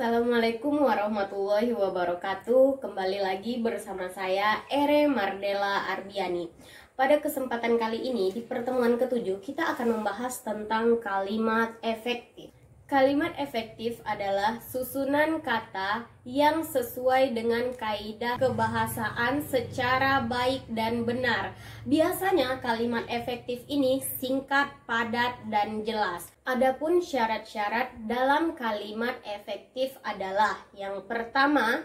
Assalamualaikum warahmatullahi wabarakatuh. Kembali lagi bersama saya Ere Mardela Ardiani. Pada kesempatan kali ini di pertemuan ketujuh kita akan membahas tentang kalimat efektif. Kalimat efektif adalah susunan kata yang sesuai dengan kaidah kebahasaan secara baik dan benar. Biasanya kalimat efektif ini singkat, padat, dan jelas. Adapun syarat-syarat dalam kalimat efektif adalah yang pertama,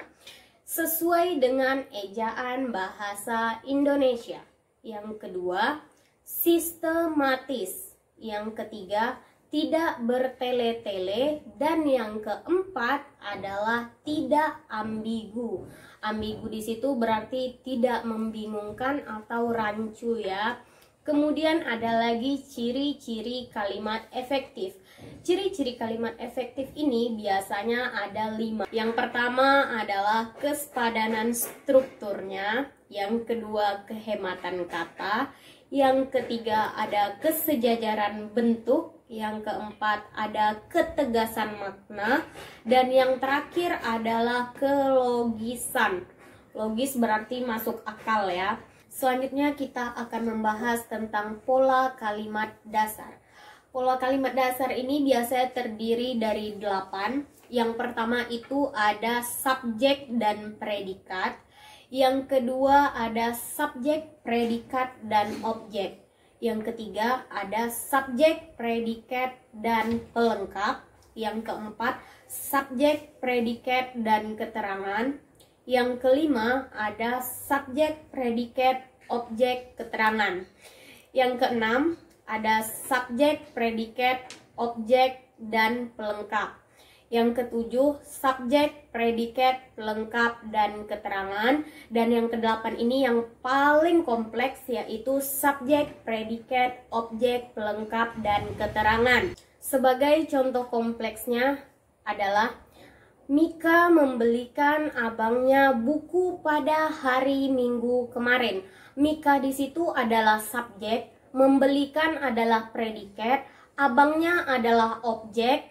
sesuai dengan ejaan bahasa Indonesia. Yang kedua, sistematis. Yang ketiga, tidak bertele-tele, dan yang keempat adalah tidak ambigu. Ambigu di situ berarti tidak membingungkan atau rancu ya. Kemudian ada lagi ciri-ciri kalimat efektif. Ciri-ciri kalimat efektif ini biasanya ada 5. Yang pertama adalah kesepadanan strukturnya, yang kedua kehematan kata, yang ketiga ada kesejajaran bentuk, yang keempat ada ketegasan makna, dan yang terakhir adalah kelogisan. Logis berarti masuk akal ya. Selanjutnya kita akan membahas tentang pola kalimat dasar. Pola kalimat dasar ini biasanya terdiri dari 8. Yang pertama itu ada subjek dan predikat. Yang kedua ada subjek, predikat, dan objek. Yang ketiga ada subjek, predikat, dan pelengkap. Yang keempat subjek, predikat, dan keterangan. Yang kelima ada subjek, predikat, objek, keterangan. Yang keenam ada subjek, predikat, objek, dan pelengkap. Yang ketujuh subjek, predikat, pelengkap, dan keterangan. Dan yang kedelapan ini yang paling kompleks, yaitu subjek, predikat, objek, pelengkap, dan keterangan. Sebagai contoh kompleksnya adalah Mika membelikan abangnya buku pada hari Minggu kemarin. Mika di situ adalah subjek, membelikan adalah predikat, abangnya adalah objek,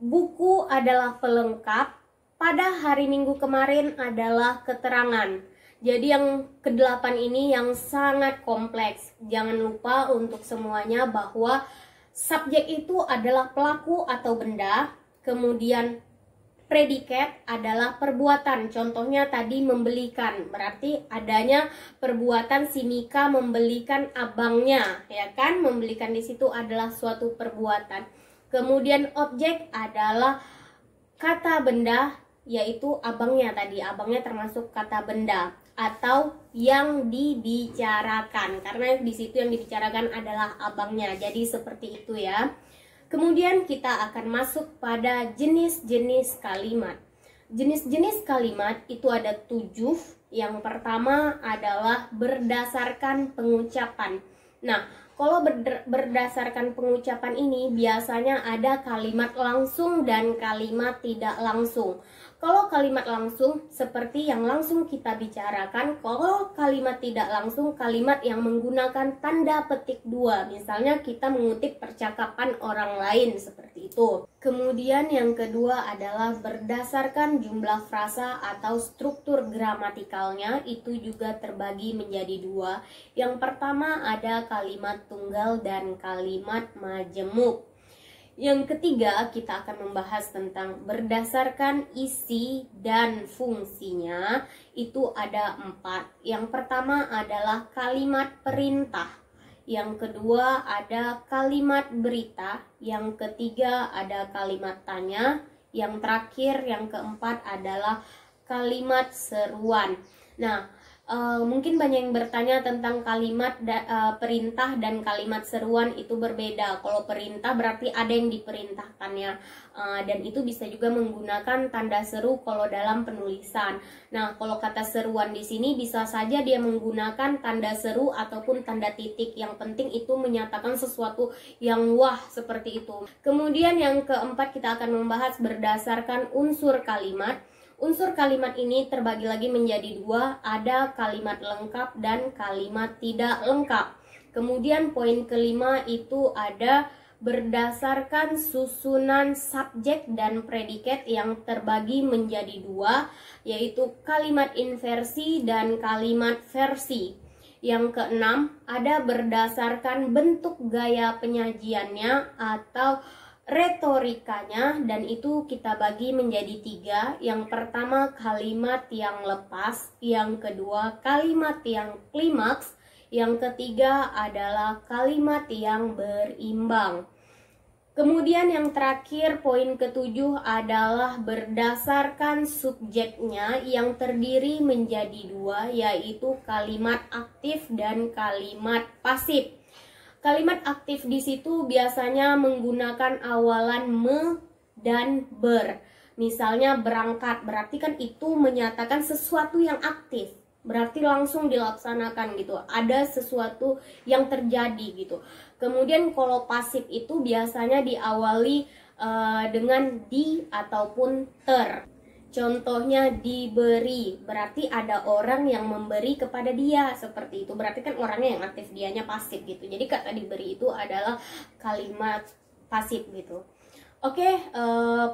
buku adalah pelengkap, pada hari Minggu kemarin adalah keterangan. Jadi yang kedelapan ini yang sangat kompleks. Jangan lupa untuk semuanya bahwa subjek itu adalah pelaku atau benda, kemudian predikat adalah perbuatan. Contohnya tadi membelikan, berarti adanya perbuatan si Mika membelikan abangnya, ya kan? Membelikan di situ adalah suatu perbuatan. Kemudian objek adalah kata benda, yaitu abangnya tadi. Abangnya termasuk kata benda atau yang dibicarakan, karena di situ yang dibicarakan adalah abangnya. Jadi seperti itu ya. Kemudian kita akan masuk pada jenis-jenis kalimat. Jenis-jenis kalimat itu ada 7. Yang pertama adalah berdasarkan pengucapan. Nah, kalau berdasarkan pengucapan ini biasanya ada kalimat langsung dan kalimat tidak langsung. Kalau kalimat langsung seperti yang langsung kita bicarakan. Kalau kalimat tidak langsung, kalimat yang menggunakan tanda petik 2. Misalnya kita mengutip percakapan orang lain, seperti itu. Kemudian yang kedua adalah berdasarkan jumlah frasa atau struktur gramatikalnya, itu juga terbagi menjadi 2. Yang pertama ada kalimat tunggal dan kalimat majemuk. Yang ketiga kita akan membahas tentang berdasarkan isi dan fungsinya, itu ada 4. Yang pertama adalah kalimat perintah. Yang kedua ada kalimat berita. Yang ketiga ada kalimat tanya. Yang terakhir, yang keempat adalah kalimat seruan. Nah, mungkin banyak yang bertanya tentang kalimat perintah dan kalimat seruan itu berbeda. Kalau perintah berarti ada yang diperintahkannya, dan itu bisa juga menggunakan tanda seru kalau dalam penulisan. Nah, kalau kata seruan di sini bisa saja dia menggunakan tanda seru ataupun tanda titik. Yang penting itu menyatakan sesuatu yang wah, seperti itu. Kemudian yang keempat kita akan membahas berdasarkan unsur kalimat. Unsur kalimat ini terbagi lagi menjadi 2, ada kalimat lengkap dan kalimat tidak lengkap. Kemudian poin kelima itu ada berdasarkan susunan subjek dan predikat yang terbagi menjadi dua, yaitu kalimat inversi dan kalimat versi. Yang keenam, ada berdasarkan bentuk gaya penyajiannya atau retorikanya, dan itu kita bagi menjadi tiga. Yang pertama kalimat yang lepas, yang kedua kalimat yang klimaks, yang ketiga adalah kalimat yang berimbang. Kemudian yang terakhir, poin ketujuh adalah berdasarkan subjeknya yang terdiri menjadi dua, yaitu kalimat aktif dan kalimat pasif. Kalimat aktif di situ biasanya menggunakan awalan me dan ber. Misalnya berangkat, berarti kan itu menyatakan sesuatu yang aktif, berarti langsung dilaksanakan gitu, ada sesuatu yang terjadi gitu. Kemudian kalau pasif itu biasanya diawali dengan di ataupun ter. Contohnya diberi, berarti ada orang yang memberi kepada dia, seperti itu. Berarti kan orangnya yang aktif, dianya pasif gitu. Jadi kata diberi itu adalah kalimat pasif gitu. Oke,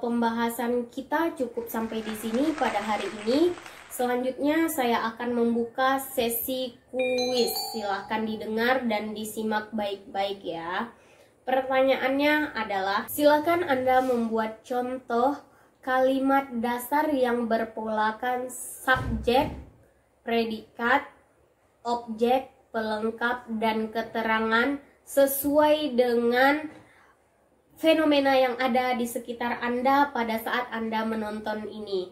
pembahasan kita cukup sampai di sini pada hari ini. Selanjutnya saya akan membuka sesi kuis. Silahkan didengar dan disimak baik-baik ya. Pertanyaannya adalah, silahkan Anda membuat contoh kalimat dasar yang berpolakan subjek, predikat, objek, pelengkap, dan keterangan sesuai dengan fenomena yang ada di sekitar Anda pada saat Anda menonton ini.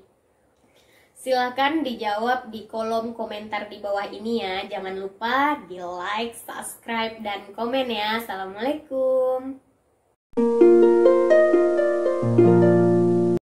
Silahkan dijawab di kolom komentar di bawah ini ya. Jangan lupa di like, subscribe, dan komen ya. Assalamualaikum.